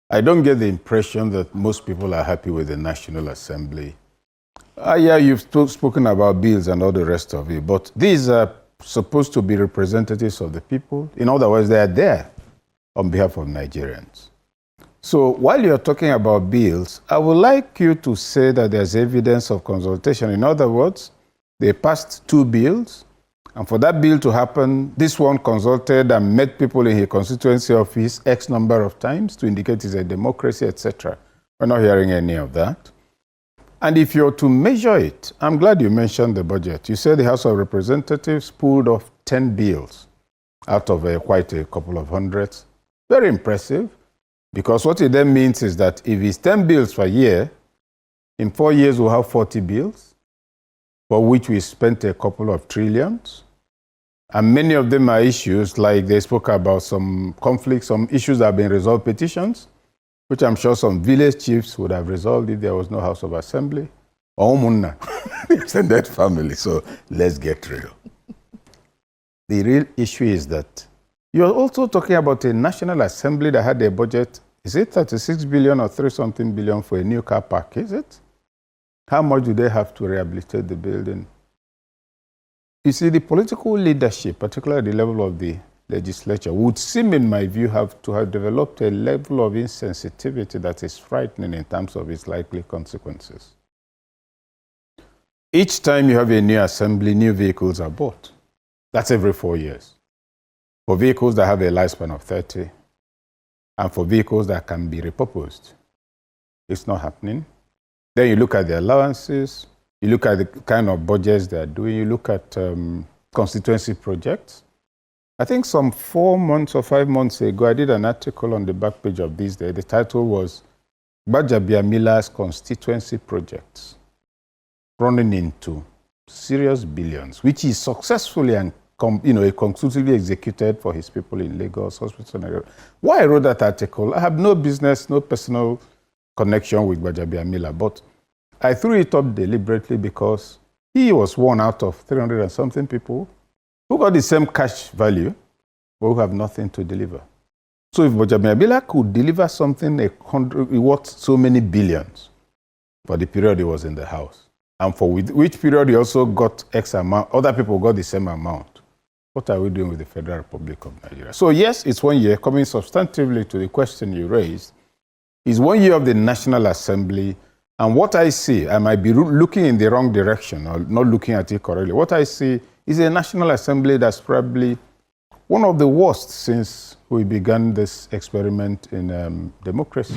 I don't get the impression that most people are happy with the National Assembly. Yeah, you've spoken about bills and all the rest of it, but these are supposed to be representatives of the people. In other words, they are there on behalf of Nigerians. So while you're talking about bills, I would like you to say that there's evidence of consultation. In other words, they passed 2 bills, and for that bill to happen, this one consulted and met people in his constituency office X number of times to indicate it's a democracy, etc. We're not hearing any of that. And if you're to measure it, I'm glad you mentioned the budget. You said the House of Representatives pulled off 10 bills out of quite a couple of hundreds. Very impressive, because what it then means is that if it's 10 bills per year, in 4 years we'll have 40 bills, for which we spent a couple of trillions. And many of them are issues like they spoke about some conflicts, some issues that have been resolved, petitions, which I'm sure some village chiefs would have resolved if there was no House of Assembly. Or Munna, extended family. So let's get real. The real issue is that you're also talking about a National Assembly that had a budget, is it 36 billion or 3-something billion for a new car park, is it? How much do they have to rehabilitate the building? You see, the political leadership, particularly at the level of the legislature, would seem, in my view, to have developed a level of insensitivity that is frightening in terms of its likely consequences. Each time you have a new assembly, new vehicles are bought. That's every 4 years. For vehicles that have a lifespan of 30, and for vehicles that can be repurposed. It's not happening. Then you look at the allowances, you look at the kind of budgets they're doing, you look at constituency projects. I think some 4 months or 5 months ago, I did an article on the back page of This Day. The title was Gbajabiamila's Constituency Projects Running into Serious Billions, which is successfully and conclusively executed for his people in Lagos, hospital. Why I wrote that article, I have no business, no personal connection with Gbajabiamila, but I threw it up deliberately because he was one out of 300 and something people who got the same cash value, but who have nothing to deliver. So if Gbajabiamila could deliver something worth so many billions for the period he was in the House, and for which period he also got X amount, other people got the same amount, what are we doing with the Federal Republic of Nigeria? So yes, it's 1 year. Coming substantively to the question you raised, is 1 year of the National Assembly. And what I see, I might be looking in the wrong direction or not looking at it correctly. What I see is a National Assembly that's probably one of the worst since we began this experiment in democracy.